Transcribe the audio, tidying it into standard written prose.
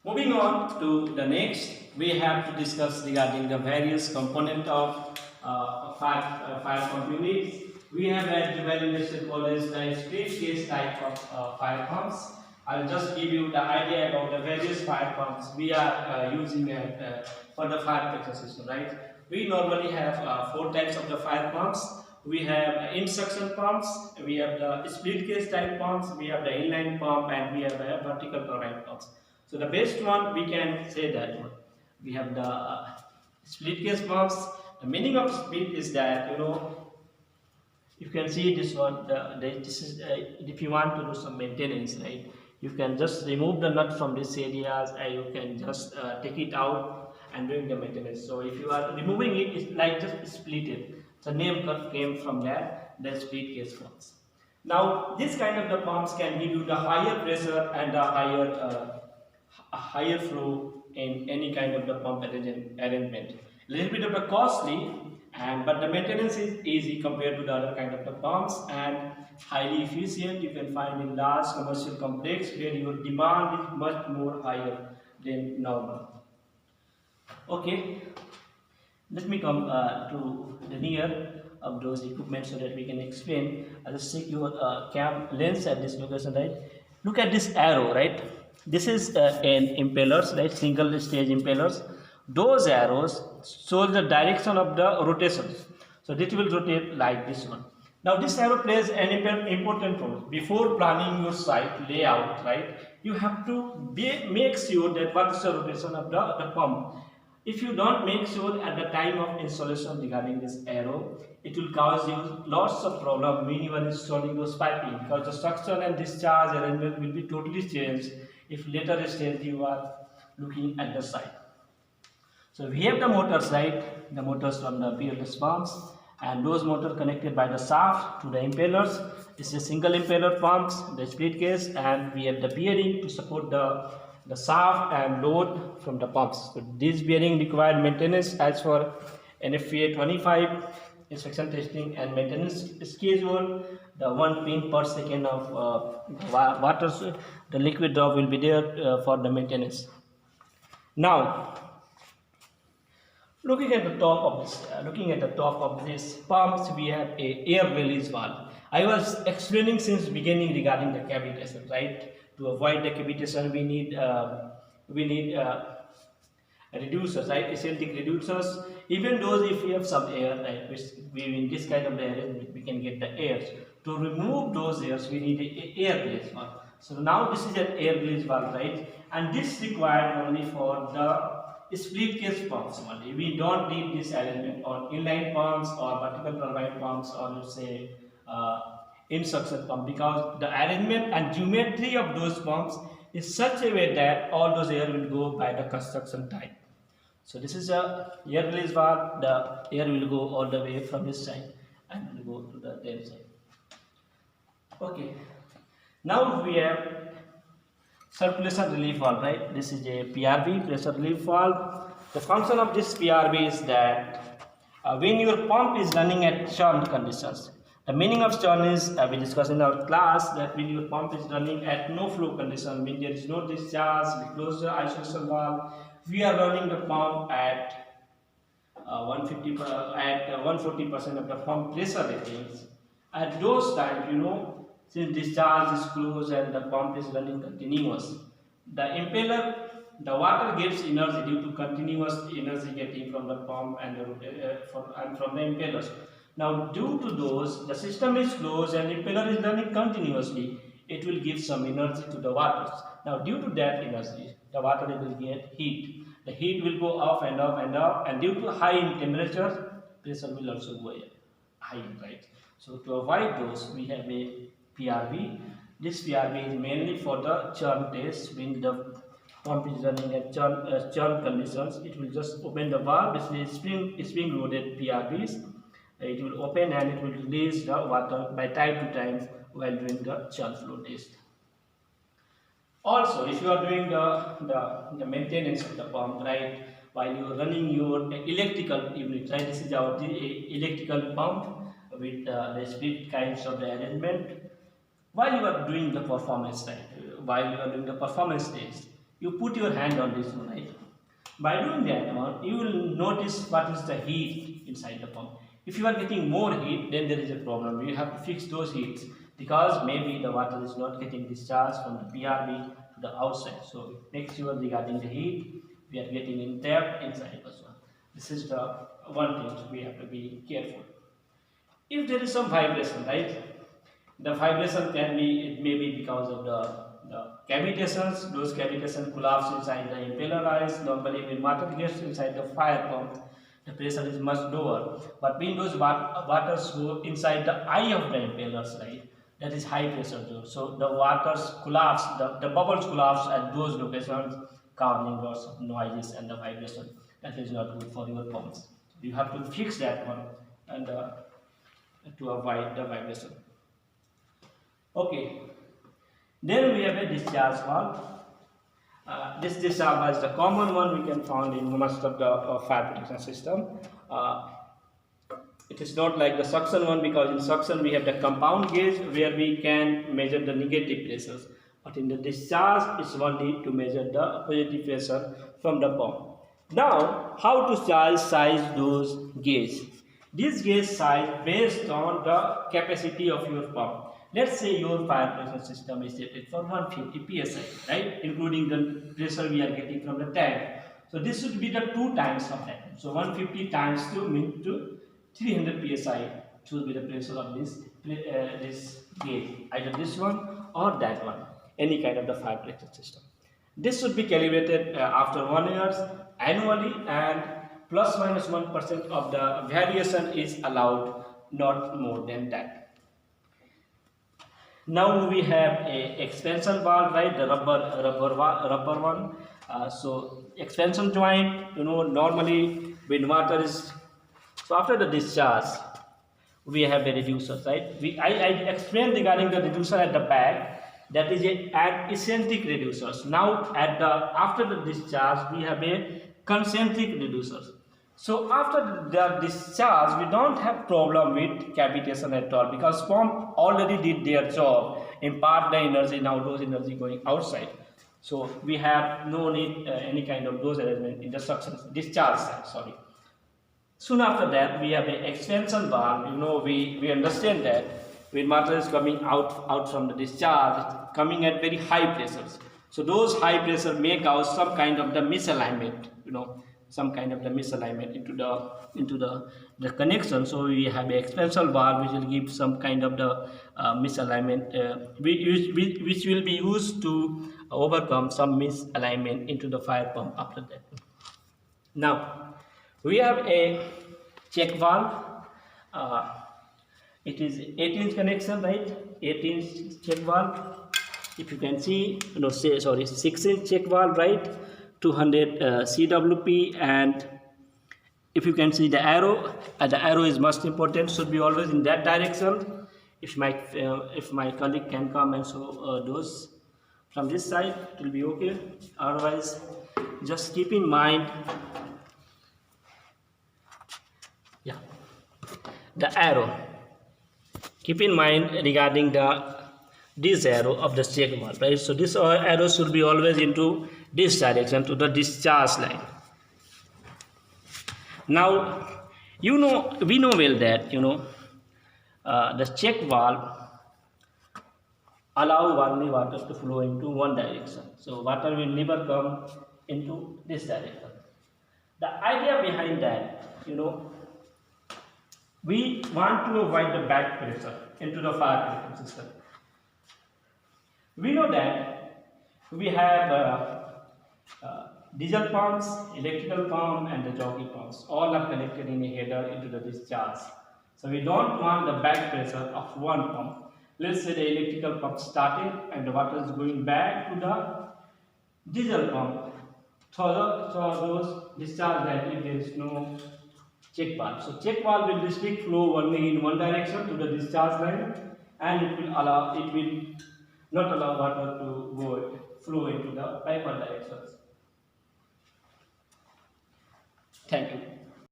Moving on to the next, we have to discuss regarding the various component of fire pump units. We have at Dubai Industrial College the split case type of fire pumps. I'll just give you the idea about the various fire pumps we are using for the fire protection system, right? We normally have four types of the fire pumps. We have in-suction pumps, we have the split case type pumps, we have the inline pump, and we have the vertical turbine pumps. So the best one we can say that one. We have the split case pumps. The meaning of split is that you can see this one. This is if you want to do some maintenance, right? You can just remove the nut from this areas, and you can just take it out and doing the maintenance. So if you are removing it, it's like just split it. The name came from that. The split case pumps. Now this kind of the pumps can give you the higher pressure and the higher flow in any kind of the pump arrangement. A little bit of the costly, but the maintenance is easy compared to the other kind of the pumps and highly efficient. You can find in large commercial complex where your demand is much more higher than normal. Okay, let me come to the near of those equipment so that we can explain. I'll just take your cam lens at this location, right? Look at this arrow, right? This is an impellers, right? Single stage impellers. Those arrows show the direction of the rotation. So this will rotate like this one. Now this arrow plays an important role. Before planning your site layout, right? You have to make sure that what is the rotation of the pump. If you don't make sure at the time of installation regarding this arrow, it will cause you lots of problem when you are installing those piping, because the structure and discharge arrangement will be totally changed if later stage you are looking at the site. So we have the motors, right? The moters from the PLS pumps, and those motors connected by the shaft to the impellers. This is a single impeller pumps, the split case, and we have the bearing to support the shaft and load from the pumps. So this bearing required maintenance as for NFPA 25 inspection testing and maintenance schedule. The 1 pin per second of water, the liquid drop will be there for the maintenance. Now, looking at the top of this pumps, we have a air release valve. I was explaining since beginning regarding the cavitation, right? To avoid the cavitation, we need reducers, right? Acidic reducers. Even those if we have some air, right? Which we in this kind of the air we can get the airs. To remove those airs, we need a air release valve. So now this is an air release valve, right? And this required only for the split case pumps only. We don't need this arrangement on inline pumps or vertical turbine pumps, or let's say in-suction pump, because the arrangement and geometry of those pumps is such a way that all those air will go by the construction type. So this is a air release valve. The air will go all the way from this side and will go to the other side. Okay. Now we have circulation relief valve, right? This is a PRV, pressure relief valve. The function of this PRV is that when your pump is running at churned conditions. The meaning of churn is, we discussed in our class, that when your pump is running at no flow condition, when there is no discharge, we close the isolation valve. We are running the pump at 140% of the pump pressure ratings. At those times, since discharge is closed and the pump is running continuous, the impeller, the water gets energy due to continuous energy getting from the pump and from the impellers. Now, due to those, the system is closed and the impeller is running continuously. It will give some energy to the waters. Now, due to that energy, the water will get heat. The heat will go up and up and up, and due to high temperature, pressure will also go high, right? So, to avoid those, we have a PRV. This PRV is mainly for the churn test. When the pump is running at churn conditions, it will just open the valve. This is spring loaded PRVs. It will open and it will release the water by time to time while doing the churn flow test. Also, if you are doing the maintenance of the pump, right, while you are running your electrical unit, right, this is our electrical pump with the split kinds of the arrangement. While you are doing the performance, right, while you are doing the performance test, You put your hand on this one, right? By doing that one, you will notice what is the heat inside the pump. If you are getting more heat, then there is a problem. You have to fix those heats because maybe the water is not getting discharged from the PRB to the outside. So make sure regarding the heat, we are getting in depth inside as well. This is the one thing we have to be careful. If there is some vibration, right? The vibration can be, it may be because of the cavitations. Those cavitations collapse inside the impeller eyes. Normally when water gets inside the fire pump, the pressure is much lower. But when those waters go inside the eye of the impellers, right, that is high pressure zone. So the waters collapse, the bubbles collapse at those locations, causing lots of noises and the vibration. That is not good for your pumps. You have to fix that one and to avoid the vibration. Okay, then we have a discharge valve. This discharge valve is the common one we can find in most of the fire protection system. It is not like the suction one, because in suction we have the compound gauge where we can measure the negative pressures, but in the discharge it's only to measure the positive pressure from the pump. Now, how to size those gauge? This gauge size based on the capacity of your pump. Let's say your fire pressure system is set for 150 psi, right? Including the pressure we are getting from the tank. So this should be the 2 times of that. So 150 times 2 means to 300 psi should be the pressure of this gauge, either this one or that one, any kind of the fire pressure system. This should be calibrated after 1 year annually, and plus minus 1% of the variation is allowed, not more than that. Now we have a expansion valve, right? The rubber one. So expansion joint, normally when water is, so after the discharge, we have a reducer, right? I explained regarding the reducer at the back. That is an eccentric reducers. Now after the discharge, we have a concentric reducers. So after the discharge, we don't have problem with cavitation at all, because pump already did their job, impart the energy, now those energy going outside. So we have no need any kind of those arrangement in the suction discharge side. Sorry. Soon after that, we have an expansion valve. We understand that when water is coming out from the discharge, it's coming at very high pressures. So those high pressure may cause some kind of the misalignment, some kind of the misalignment into the connection. So we have an expansion valve which will give some kind of the misalignment, which will be used to overcome some misalignment into the fire pump after that. Now we have a check valve. It is 8-inch connection, right? 8-inch check valve. If you can see, 6-inch check valve, right? 200 CWP, and if you can see the arrow, the arrow is most important, should be always in that direction. If my colleague can come and show those from this side, it will be okay. Otherwise, just keep in mind, the arrow. Keep in mind regarding this arrow of the check valve, right? So this arrow should be always into this direction, to the discharge line. Now we know well that the check valve allow only water to flow into one direction, so water will never come into this direction. The idea behind that, we want to avoid the back pressure into the fire protection system. We know that we have diesel pumps, electrical pump, and the jockey pumps. All are connected in a header into the discharge. So we don't want the back pressure of one pump. Let's say the electrical pump started and the water is going back to the diesel pump. So those discharge that if there is no check valve. So check valve will restrict flow only in one direction to the discharge line, and it will not allow water to flow into the proper directions. Thank you.